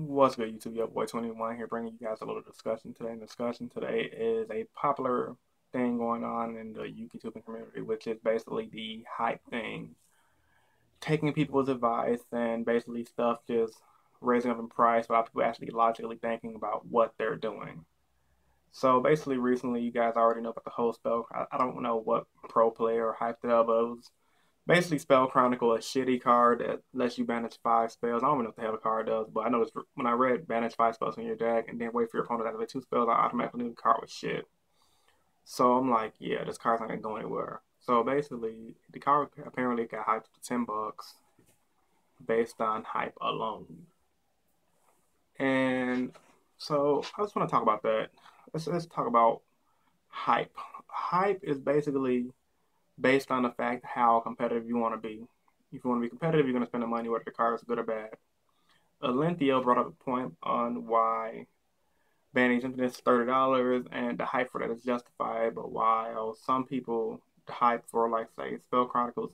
What's good, YouTube? Your boy 21 here, bringing you guys a little discussion today. And the discussion today is a popular thing going on in the YouTube community, which is basically the hype thing. Taking people's advice and basically stuff just raising up in price without people actually logically thinking about what they're doing. So basically, recently, you guys already know about the whole spell. I don't know what pro player hyped it up, but it was basically, Spell Chronicle, a shitty card that lets you banish 5 spells. I don't even know what the hell the card does, but I know it's, when I read banish 5 spells from your deck and then wait for your opponent to activate 2 spells, I automatically knew the card was shit. So I'm like, yeah, this card's not gonna go anywhere. So basically, the card apparently got hyped to $10 based on hype alone. And so I just want to talk about that. Let's talk about hype. Hype is basically based on the fact how competitive you want to be. If you want to be competitive, you're going to spend the money whether the car is good or bad. Alentio brought up a point on why banning something is $30 and the hype for that is justified, but while some people, the hype for, like, say, Spell Chronicles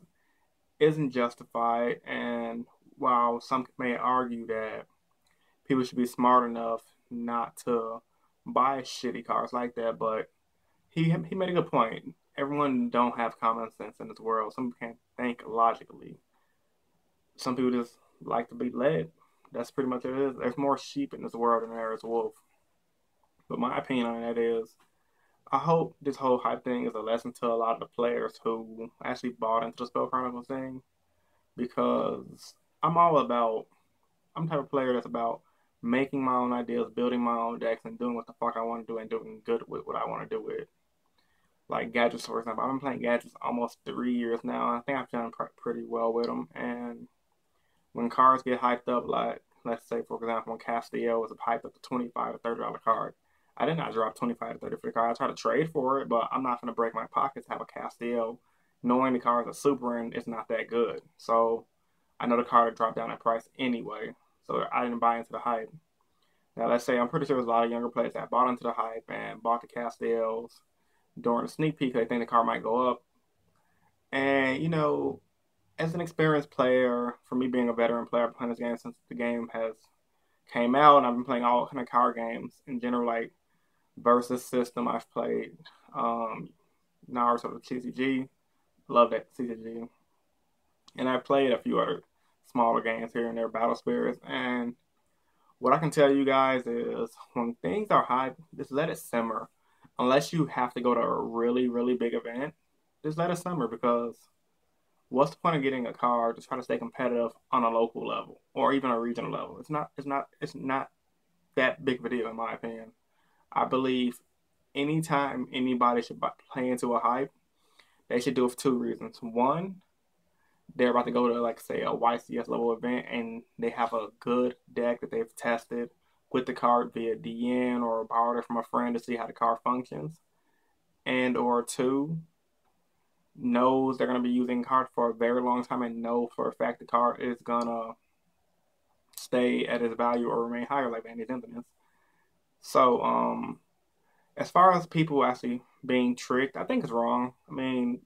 isn't justified, and while some may argue that people should be smart enough not to buy shitty cars like that, but he made a good point. Everyone don't have common sense in this world. Some people can't think logically. Some people just like to be led. That's pretty much what it is. There's more sheep in this world than there is wolf. But my opinion on that is, I hope this whole hype thing is a lesson to a lot of the players who actually bought into the Spell Chronicles thing. Because I'm all about, I'm the type of player that's about making my own ideas, building my own decks, and doing what the fuck I want to do and doing good with what I want to do with. Like gadgets, for example. I've been playing gadgets almost 3 years now. I think I've done pretty well with them. And when cars get hyped up, like let's say for example, when Castiel was hyped up to $25 to $30 card, I did not drop 25 to 30 for the card. I tried to trade for it, but I'm not gonna break my pockets to have a Castiel, knowing the cars are super and it's not that good. So I know the card would drop down in price anyway. So I didn't buy into the hype. Now let's say I'm pretty sure there's a lot of younger players that bought into the hype and bought the Castiels during the sneak peek. They think the car might go up, and as an experienced player, for me being a veteran player, I've been playing this game since the game has came out, and I've been playing all kind of card games in general, like versus system. I've played Naruto the TCG, love that TCG, and I've played a few other smaller games here and there, Battle Spirits. And what I can tell you guys is, when things are hot, just let it simmer. Unless you have to go to a really, really big event, just let it simmer, because what's the point of getting a car to try to stay competitive on a local level or even a regional level? It's not that big of a deal in my opinion. I believe anytime anybody should play into a hype, they should do it for 2 reasons. One, they're about to go to, like, say, a YCS level event and they have a good deck that they've tested with the card via DN or borrowed it from a friend to see how the card functions. And or two, knows they're going to be using card for a very long time and know for a fact the card is going to stay at its value or remain higher, like Vandy's Infinite. So, as far as people actually being tricked, I think it's wrong. I mean,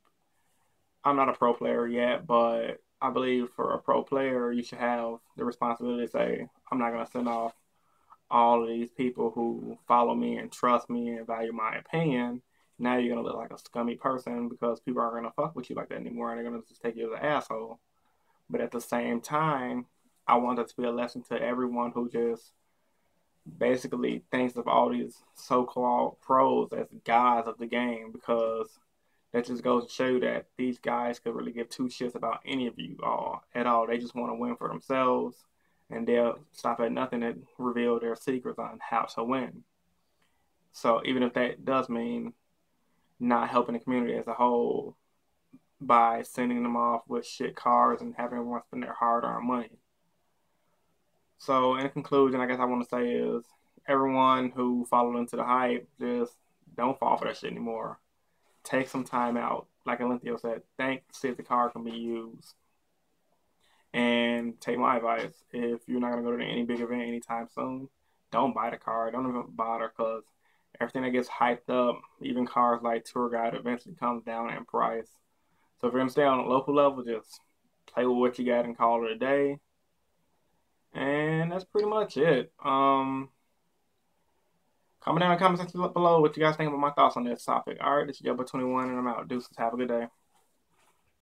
I'm not a pro player yet, but I believe for a pro player, you should have the responsibility to say, I'm not going to send off all of these people who follow me and trust me and value my opinion. Now you're gonna look like a scummy person because people aren't gonna fuck with you like that anymore, and they're gonna just take you as an asshole. But at the same time, I want that to be a lesson to everyone who just basically thinks of all these so-called pros as gods of the game, because that just goes to show you that these guys could really give two shits about any of you all at all. They just want to win for themselves, and they'll stop at nothing to reveal their secrets on how to win. So even if that does mean not helping the community as a whole by sending them off with shit cars and having everyone spend their hard-earned money. So in conclusion, I guess I want to say is, everyone who followed into the hype, just don't fall for that shit anymore. Take some time out, like Alentio said, think, see if the car can be used. And take my advice, if you're not going to go to any big event anytime soon, don't buy the car. Don't even bother, because everything that gets hyped up, even cars like Tour Guide, eventually comes down in price. So if you're going to stay on a local level, just play with what you got and call it a day. And that's that's pretty much it. Comment down in the comment section below what you guys think about my thoughts on this topic. All right, this is Yobo21, and I'm out. Deuces. Have a good day.